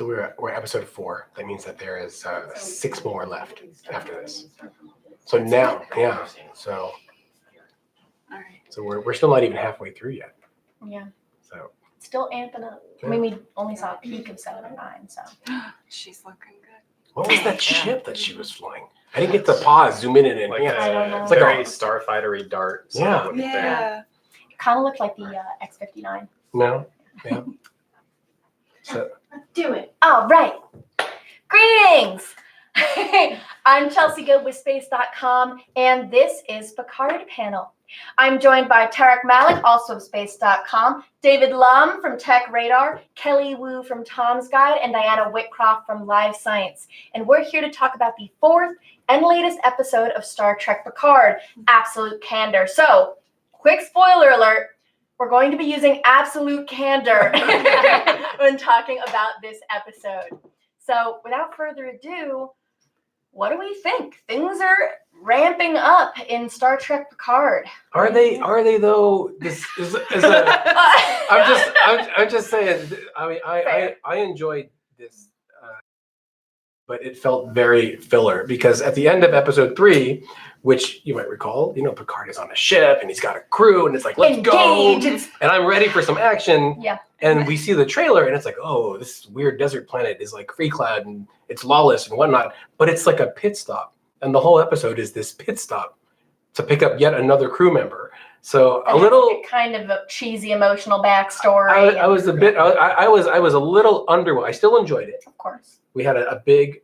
So we're episode 4. That means that there is 6 more left after this. So now, So All right. So we're still not even halfway through yet. Yeah. So still amping up. I mean, we only saw a peak of 7 and 9, so. She's looking good. what was that ship that she was flying? I didn't get to pause, zoom in and Like I don't know. a It's like a- very starfightery dart. sort of looking thing. Yeah. It kind of looked like the X-59. No. Yeah. So Do it. All right. Greetings. I'm Chelsea Gohd with Space.com, and this is Picard Panel. I'm joined by Tariq Malik, also of Space.com, David Lumb from TechRadar, Kelly Wu from Tom's Guide, and Diana Whitcroft from Live Science. And we're here to talk about the 4th and latest episode of Star Trek Picard, Absolute Candor. So, quick spoiler alert, we're going to be using absolute candor when talking about this episode. So, without further ado, what do we think? Things are ramping up in Star Trek Picard. are they though? This is a. I'm just saying. I mean, I enjoyed this, but it felt very filler because at the end of episode 3, which you might recall, Picard is on a ship and he's got a crew and it's like, let's go, and I'm ready for some action. Yeah. And we see the trailer and it's like, oh, this weird desert planet is like free cloud and it's lawless and whatnot, but it's like a pit stop, and the whole episode is this pit stop to pick up yet another crew member. So And kind of a cheesy emotional backstory. I was a bit. I was a little underwhelmed. I still enjoyed it. Of course. We had a big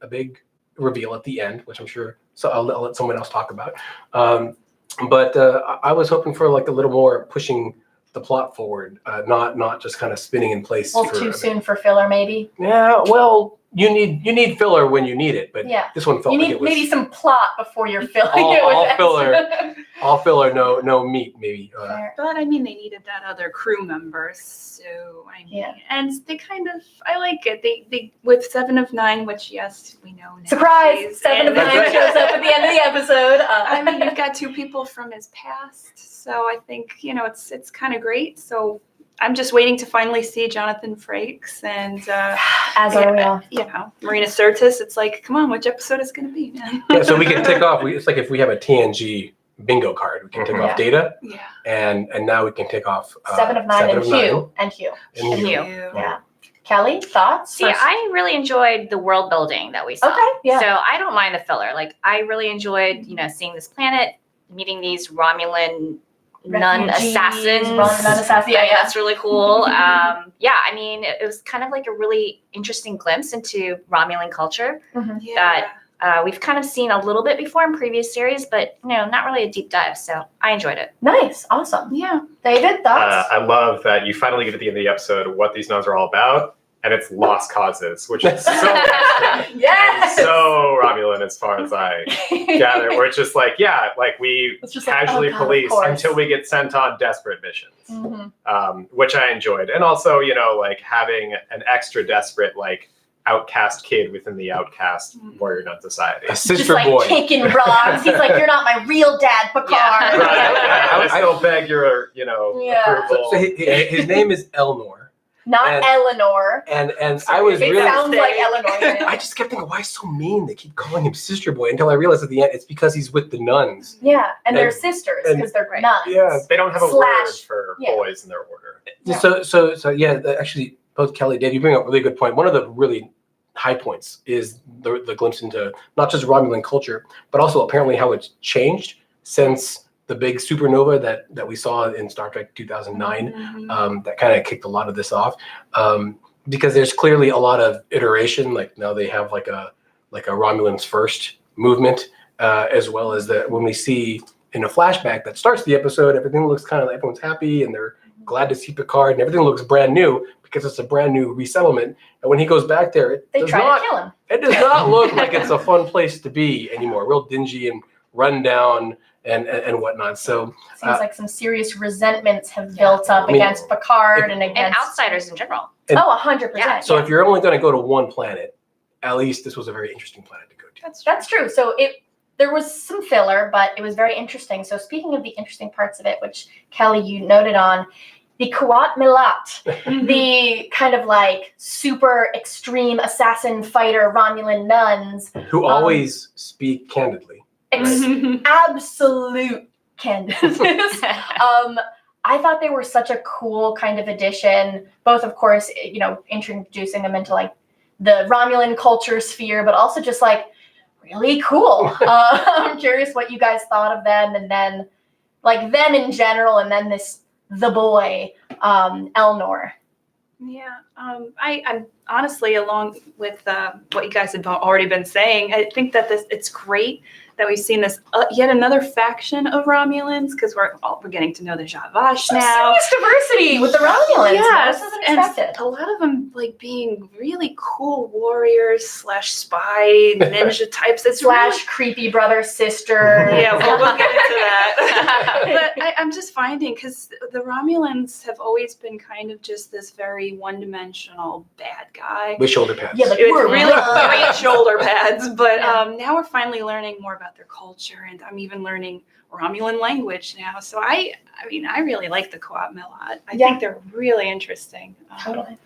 reveal at the end, which I'm sure. So I'll let someone else talk about. But I was hoping for like a little more pushing the plot forward, not just kind of spinning in place. A little too soon for filler, maybe. Yeah. Well, you need filler when you need it, but Yeah. this one felt You like need it was maybe some plot before you're filling all it with filler. All filler, no meat, maybe. Fair. But I mean, they needed that other crew member, so I mean, Yeah. and they kind of, I like it. They with 7 of 9, which yes, we know now. Surprise! she's 7 of in. 9 shows up at the end of the episode. I mean, you've got 2 people from his past, so I think it's kind of great. So I'm just waiting to finally see Jonathan Frakes and as are we all. Marina Sirtis. It's like, come on, which episode is going to be, man? Yeah, so we can tick off. It's like if we have a TNG bingo card, we can tick off Data, Yeah. and now we can tick off 7 of 9 and Hugh. And Hugh. And Hugh. Yeah. Kelly, thoughts? See, I really enjoyed the world building that we saw. Okay, yeah. So I don't mind the filler. Like, I really enjoyed, seeing this planet, meeting these Romulan nun Refugees, assassins. Romulan nun assassins, Yeah, yeah. that's really cool. I mean, it was kind of like a really interesting glimpse into Romulan culture that we've kind of seen a little bit before in previous series, but not really a deep dive. So I enjoyed it. Nice. Awesome. Yeah. David, thoughts? I love that you finally get at the end of the episode what these nuns are all about, and it's lost causes, which is so Yes. so Romulan as far as I gather. Where it's just like, we It's just like, casually oh God, of police course. until we get sent on desperate missions, Mhm. which I enjoyed, and also like having an extra desperate outcast kid within the outcast warrior nun society. A Just sister like boy. kicking rocks. He's like, you're not my real dad, Picard. Yeah. Right. I still beg your Yeah. approval. So his name is Elnor, Not And- Eleanor. and I was It really. sounds like Eleanor. I just kept thinking, why so mean? They keep calling him sister boy until I realized at the end it's because he's with the nuns. Yeah, and they're And- sisters and- because they're Right. nuns. Yeah. They don't have a Slash- word for yeah. boys in their order. Yeah. So yeah, actually, both Kelly, Dave, you bring up a really good point. One of the really high points is the glimpse into not just Romulan culture, but also apparently how it's changed since the big supernova that we saw in Star Trek 2009. That kind of kicked a lot of this off, because there's clearly a lot of iteration. Like now they have like a Romulans first movement, as well as that when we see in a flashback that starts the episode, everything looks kind of like everyone's happy and they're glad to see Picard and everything looks brand new because it's a brand new resettlement. And when he goes back there, They try to kill him. it does not look like it's a fun place to be anymore. Real dingy and run down and whatnot. So Seems like some serious resentments have built up against Picard and against And outsiders in general. And- 100%. Yeah. so if you're only going to go to one planet, at least this was a very interesting planet to go to. That's true. So there was some filler, but it was very interesting. So speaking of the interesting parts of it, which Kelly, you noted on, the Kuat Milat, the kind of like super extreme assassin fighter Romulan nuns, Who always speak candidly. absolute candidates. I thought they were such a cool kind of addition, both of course, introducing them into like the Romulan culture sphere, but also just like really cool. I'm curious what you guys thought of them, and then like them in general, and then the boy, Elnor. Yeah, I'm honestly, along with what you guys have already been saying, I think that it's great that we've seen this yet another faction of Romulans, because we're getting to know the Javash now. Serious diversity with the Romulans. Yes, This is and unexpected. a lot of them like being really cool warriors / spy ninja types. It's really, / creepy brother sister. yeah, well, we'll get into that. But I'm just finding, because the Romulans have always been kind of just this very one-dimensional bad guy. With shoulder pads. Yeah, like With we're really good. great shoulder pads, but Yeah. now we're finally learning more about their culture, and I'm even learning Romulan language now. So I really like the Kuat Milat. I think they're really interesting. Totally.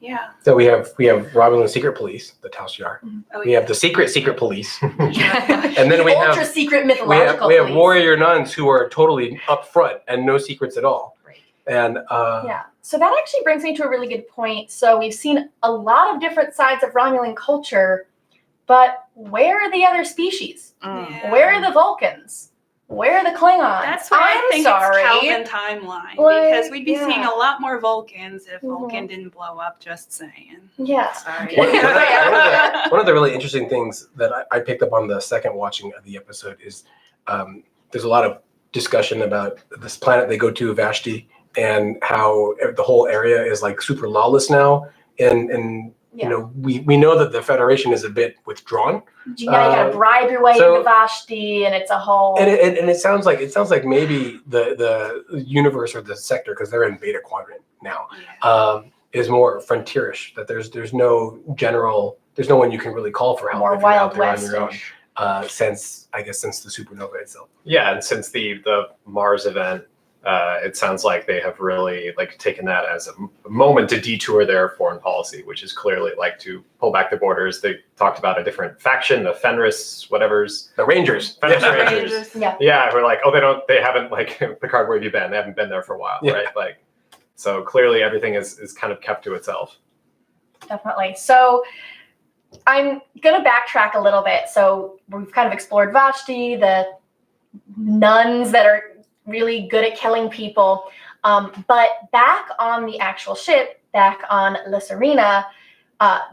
Yeah. So we have Romulan secret police, the Tal Shiar. Oh, We have the secret police. yeah. And then we Ultra have secret mythological. we have police. warrior nuns who are totally up front and no secrets at all. Right. And Yeah. So that actually brings me to a really good point. So we've seen a lot of different sides of Romulan culture, but where are the other species? Yeah. Where are the Vulcans? Where are the Klingons? That's why I think sorry. it's Calvin timeline, Like, because we'd be seeing yeah. a lot more Vulcans if Mhm. Vulcan didn't blow up. Just saying. Yeah. Sorry. one of the really interesting things that I picked up on the second watching of the episode is there's a lot of discussion about this planet they go to, Vashti, and how the whole area is like super lawless now. And Yeah. we know that the Federation is a bit withdrawn. You gotta bribe your way so- into Vashti, and it's a whole. And it sounds like maybe the universe or the sector, because they're in Beta Quadrant now, is more frontierish. That there's no one you can really call for help More if you're out Wild there on your own. West-ish. Since the supernova itself. Yeah, and since the Mars event, it sounds like they have really like taken that as a moment to detour their foreign policy, which is clearly like to pull back the borders. They talked about a different faction, the Fenris, whatever's The Rangers. Fenris Yeah. Rangers. Yeah. Yeah, we're like, they haven't like Picard, where have you been? They haven't been there for a while, Yeah. right? Like, so clearly everything is kind of kept to itself. Definitely. So I'm going to backtrack a little bit. So we've kind of explored Vashti, the nuns that are really good at killing people. But back on the actual ship, back on La Serena,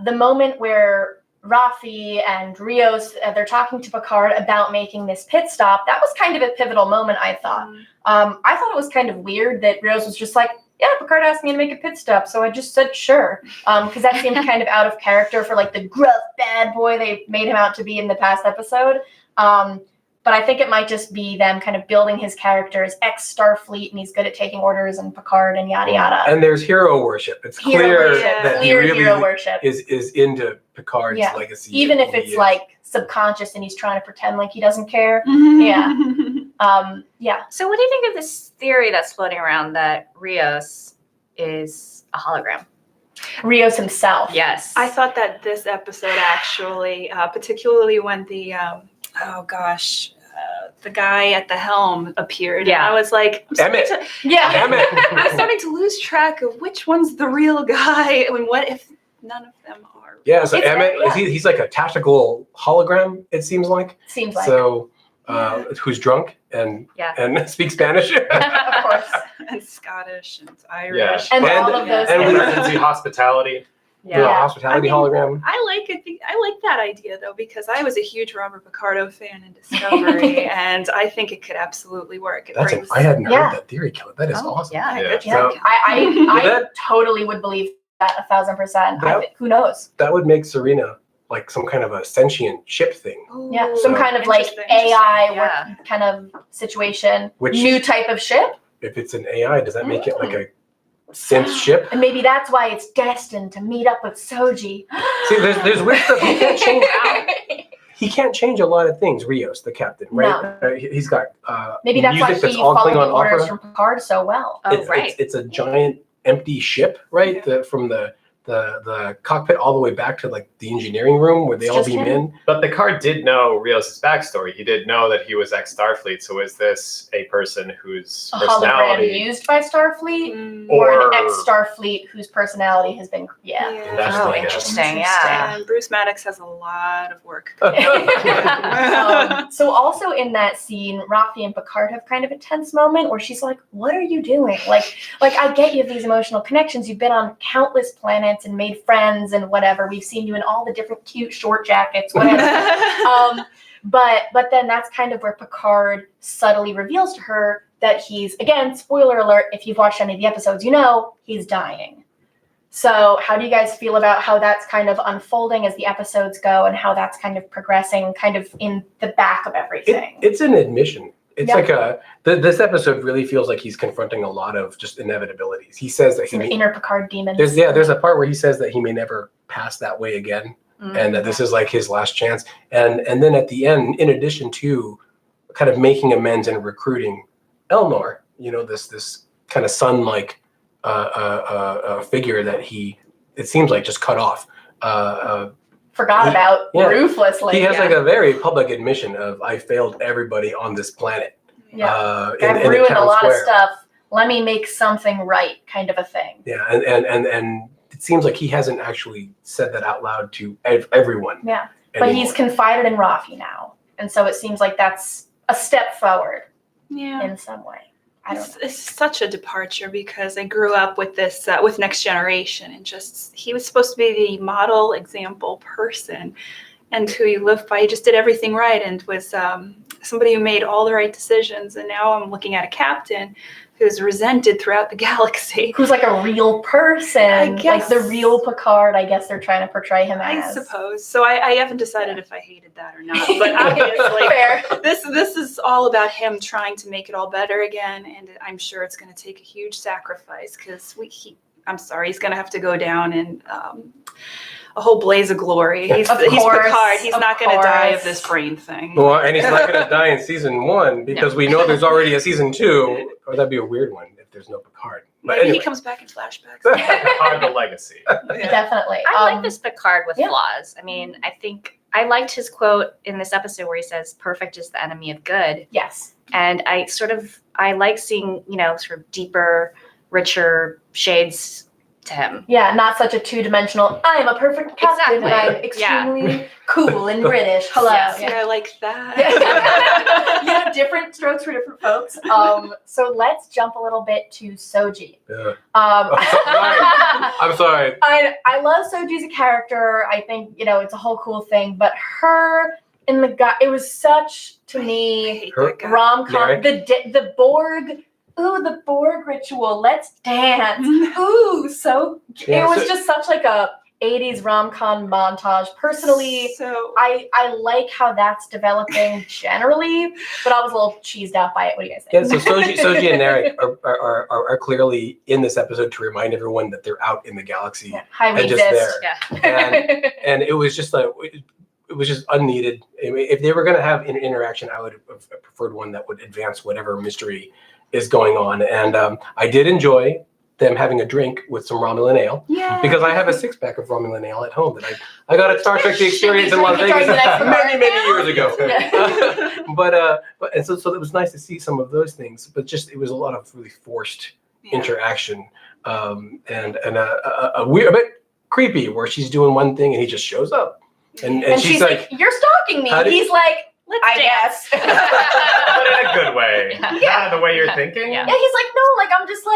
the moment where Rafi and Rios, they're talking to Picard about making this pit stop, that was kind of a pivotal moment, I thought. I thought it was kind of weird that Rios was just like, yeah, Picard asked me to make a pit stop, so I just said sure. Because that seemed kind of out of character for like the gruff bad boy they made him out to be in the past episode. But I think it might just be them kind of building his character as ex-Starfleet, and he's good at taking orders, and Picard, and yada yada. And there's hero worship. It's Hero clear worship, that he clear really hero worship. is into Picard's Yeah. legacy. Even if He it's is. like subconscious and he's trying to pretend like he doesn't care. Yeah. Yeah. So what do you think of this theory that's floating around that Rios is a hologram? Rios himself. Yes. I thought that this episode actually, particularly when the the guy at the helm appeared. Yeah. I was like, Emmett. Yeah. Emmett. I'm starting to lose track of which one's the real guy and what if none of them are. Yeah, so It's Emmett, yeah. he's like a tactical hologram, it seems like. Seems like. So, who's drunk and speaks Spanish. Of course. And Scottish and Irish. And And- all of those and things. we- Emergency hospitality. Yeah, Yeah. hospitality hologram. I like it. I like that idea though, because I was a huge Robert Picardo fan in Discovery, and I think it could absolutely work. It brings. I hadn't Yeah. heard that theory, Kelly. That is awesome. Yeah. Yeah. Good Yeah. job. I That- totally would believe that 1,000%. That- Who knows? That would make Serena like some kind of a sentient ship thing. Yeah, Ooh, some kind of like interesting, AI Yeah. work kind of situation. Which- New type of ship. If it's an AI, does that make it like a synth ship? And maybe that's why it's destined to meet up with Soji. See, there's weird stuff you can't change. he can't change a lot of things. Rios, the captain, right? He's got maybe that's why music he that's all followed the Klingon orders opera. from Picard so well. It's a giant empty ship, right? From the cockpit all the way back to like the engineering room where they all beam in. But Picard did know Rios' backstory. He did know that he was ex-Starfleet. So is this a person whose A personality hologram used by Starfleet, or an ex-Starfleet whose personality has been That's Oh, the interesting. Yeah. And Bruce Maddox has a lot of work. So also in that scene, Rafi and Picard have kind of a tense moment where she's like, "What are you doing? Like I get you have these emotional connections. You've been on countless planets and made friends and whatever. We've seen you in all the different cute short jackets, whatever." But then that's kind of where Picard subtly reveals to her that he's, again, spoiler alert, if you've watched any of the episodes, you know he's dying. So how do you guys feel about how that's kind of unfolding as the episodes go and how that's kind of progressing kind of in the back of everything? It's an admission. It's like this episode really feels like he's confronting a lot of just inevitabilities. He says that Some inner Picard demons. there's a part where he says that he may never pass that way again, and that this is like his last chance. And then at the end, in addition to kind of making amends and recruiting Elnor, this kind of son-like figure that it seems like just cut off. Forgot about ruthlessly. He has like a very public admission of, I failed everybody on this planet. I've ruined a lot of stuff. Let me make something right, kind of a thing. Yeah, and it seems like he hasn't actually said that out loud to everyone. Yeah, but he's confided in Rafi now, and so it seems like that's a step forward. In some way. I don't know. It's such a departure because I grew up with this with Next Generation, and just he was supposed to be the model example person and who you live by. He just did everything right and was somebody who made all the right decisions. And now I'm looking at a captain who's resented throughout the galaxy. Who's like a real person. I guess. Like the real Picard, I guess they're trying to portray him as. I suppose. So I haven't decided if I hated that or not. But obviously, Fair. This is all about him trying to make it all better again. And I'm sure it's going to take a huge sacrifice because I'm sorry, he's going to have to go down in a whole blaze of glory. He's Picard. He's not going to die of this brain thing. Well, and he's not going to die in season 1 because we know there's already a season 2, or that'd be a weird one if there's no Picard. But Maybe anyway. he comes back in flashbacks. Picard the legacy. Definitely. I like this Picard with flaws. I mean, I think I liked his quote in this episode where he says, "Perfect is the enemy of good." Yes. And I like seeing, sort of deeper, richer shades to him. Yeah, not such a two-dimensional, I am a perfect captain, Exactly. and I'm extremely cool and British. Hello. Yes. Yeah, I like that. Different strokes for different folks. So let's jump a little bit to Soji. Yeah. I'm sorry. I love Soji as a character. I think, it's a whole cool thing, but her in the guy, it was such, to me, rom-com. The Borg. Ooh, the Borg ritual. Let's dance. Ooh, it was just such like a 80s rom-com montage. Personally, I like how that's developing generally, but I was a little cheesed out by it. What do you guys think? Yeah, so Soji and Tariq are clearly in this episode to remind everyone that they're out in the galaxy Hi, we and just exist. there. And it was just it was just unneeded. I mean, if they were going to have an interaction, I would have preferred one that would advance whatever mystery is going on. And I did enjoy them having a drink with some Romulan ale. Yeah. Because I have a 6-pack of Romulan ale at home that I got at Star Trek The Experience in Las Drinking Vegas towards the next many years ago. Yeah. But so it was nice to see some of those things, but just it was a lot of really forced interaction and a weird, a bit creepy where she's doing one thing and he just shows up and she's like, "You're stalking me." He's like, I guess. But in a good way. Yeah. Not the way you're thinking. Yeah, he's like, "No, I'm just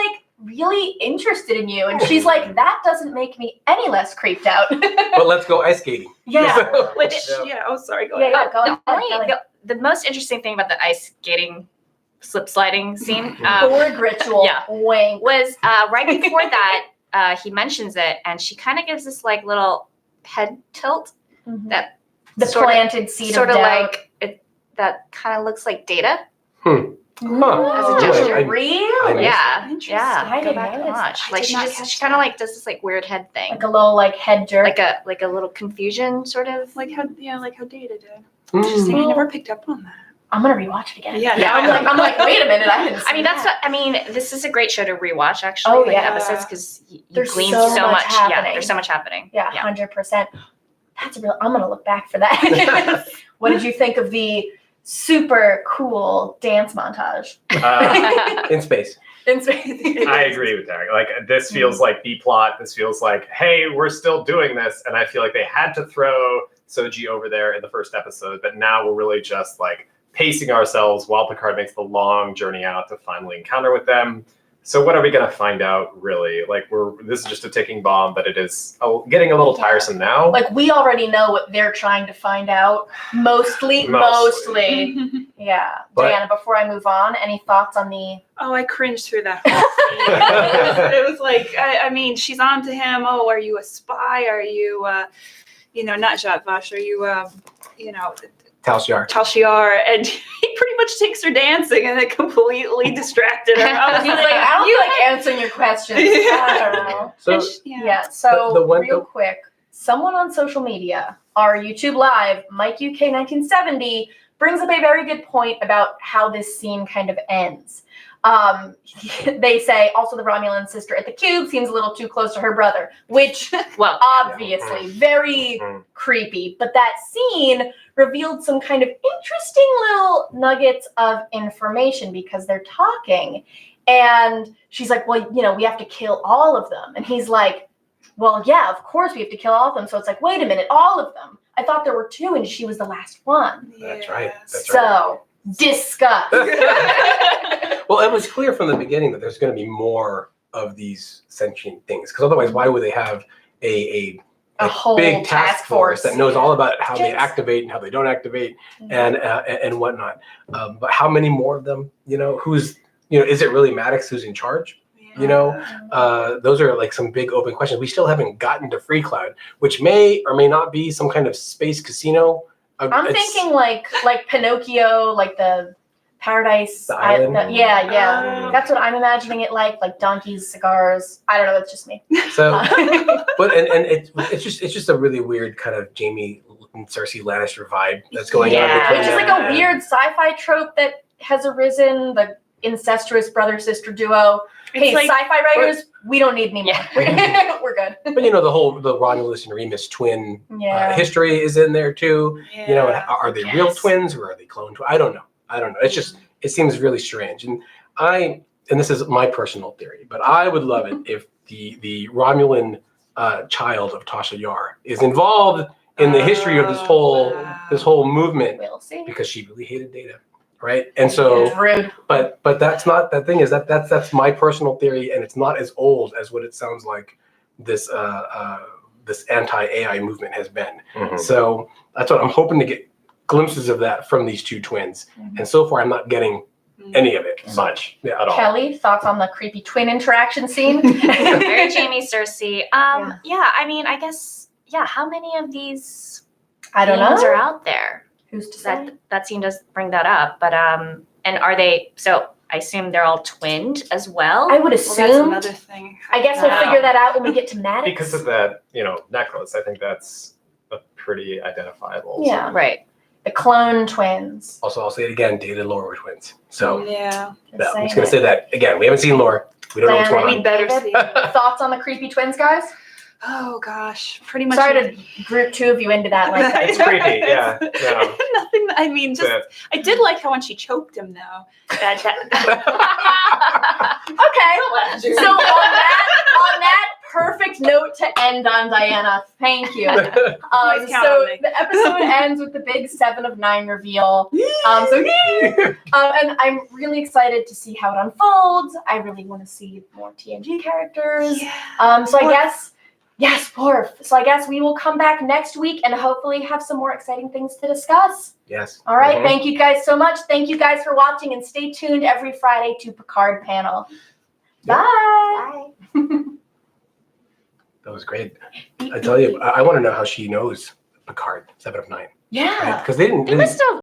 really interested in you," and she's like, "That doesn't make me any less creeped out." but let's go ice skating. Yeah. Oh, sorry. Go ahead. Yeah, go ahead. The most interesting thing about the ice skating slip sliding scene Borg ritual. Yeah. Wink. was right before that he mentions it and she kind of gives this little head tilt that The planted seed sort of of doubt. like it that kind of looks like Data. Huh. As a gesture. I Really? Yeah, Interesting. yeah. I Go didn't back and notice watch. that. Like I she did not just catch she kind of that. like does this like weird head thing, Like a little like head jerk. like a little confusion sort of. Like how Data did. Mm. Interesting. I never picked up on that. I'm gonna rewatch it again. Yeah, Yeah. I'm like, wait a minute, I didn't. I mean, that's what I mean. This is a great show to rewatch, actually. Oh, like, yeah. episodes because you There's glean so so much much. Yeah, happening. there's so much happening. Yeah, 100%. That's a real. I'm gonna look back for that. What did you think of the super cool dance montage? In space. I agree with Tariq. Like this feels like B plot. This feels like, hey, we're still doing this, and I feel like they had to throw Soji over there in the first episode, but now we're really just like pacing ourselves while Picard makes the long journey out to finally encounter with them. So what are we going to find out, really? Like this is just a ticking bomb, but it is getting a little tiresome now. Like we already know what they're trying to find out. Mostly. Yeah. But- Diana, before I move on, any thoughts on the? Oh, I cringed through that whole scene. It was like, I mean, she's on to him. Oh, are you a spy? Are you, not Jat Vash? Are you, Tal Shiar. Tal Shiar? And he pretty much takes her dancing, and it completely distracted her. I was He's like, I don't feel like answering your questions. I don't know. So Yeah. So the quick, someone on social media, our YouTube Live, Mike UK 1970, brings up a very good point about how this scene kind of ends. They say also the Romulan sister at the cube seems a little too close to her brother, which Well, obviously very creepy. But that scene revealed some kind of interesting little nuggets of information because they're talking, and she's like, well, we have to kill all of them, and he's like, well, yeah, of course we have to kill all of them. So it's like, wait a minute, all of them? I thought there were 2 and she was the last one. That's right. That's So discuss. Well, it was clear from the beginning that there's going to be more of these sentient things, because otherwise, why would they have a whole big task force that knows all about how they Just- activate and how they don't activate and whatnot? But how many more of them? Who's is it really Maddox who's in charge? Those are like some big open questions. We still haven't gotten to Free Cloud, which may or may not be some kind of space casino. I'm thinking like Pinocchio, like the Paradise The island? Yeah. Oh. That's what I'm imagining it like donkeys, cigars. I don't know. That's just me. So, but and it's just a really weird kind of Jamie and Cersei Lannister vibe that's going on. Yeah. between Which is them. like a weird sci-fi trope that has arisen. The incestuous brother-sister duo. Hey, It's like- sci-fi writers, we don't need any more. We're good. But the Romulus and Remus twin Yeah. history is in there too. Yeah. Are they real twins or are they clone twins? I don't know. It's just it seems really strange. And this is my personal theory, but I would love it if the Romulan child of Tasha Yar is involved in the history of this whole movement We'll see. because she really hated Data, right? And so. Yeah. Rude. But that's not the thing is that's my personal theory, and it's not as old as what it sounds like this this anti-AI movement has been. Mhm. So that's what I'm hoping to get glimpses of that from these 2 twins. And so far I'm not getting any of it much at all. Kelly, thoughts on the creepy twin interaction scene? very Jamie Cersei. Yeah. Yeah. I mean, I guess. Yeah. How many of these I don't beings know. are out there? Who's to say? That scene does bring that up, but and are they? So I assume they're all twinned as well. I would Well, that's assume. another thing. I guess we'll Wow. figure that out when we get to Maddox. Because of that, necklace, I think that's a pretty identifiable. Yeah. Right. The clone twins. Also, I'll say it again, Data and Laura were twins. So Yeah. I'm just gonna say that again. We haven't seen Laura. We don't know what's Diana, going We on. better David? see it. Thoughts on the creepy twins, guys? Oh gosh, pretty much. Sorry to group 2 of you into that like that. It's creepy, yeah. No. Nothing. I mean, just But- I did like how when she choked him though. That Okay. So on that perfect note to end on, Diana. Thank you. Always count So on me. the episode ends with the big 7 of 9 reveal. And I'm really excited to see how it unfolds. I really want to see more TNG characters. So I guess, yes, Worf. So I guess we will come back next week and hopefully have some more exciting things to discuss. Yes. All right. Mhm. Thank you guys so much. Thank you guys for watching and stay tuned every Friday to Picard Panel. Bye. That was great. I tell you, I want to know how she knows Picard 7 of 9. Yeah. Because they didn't. They must have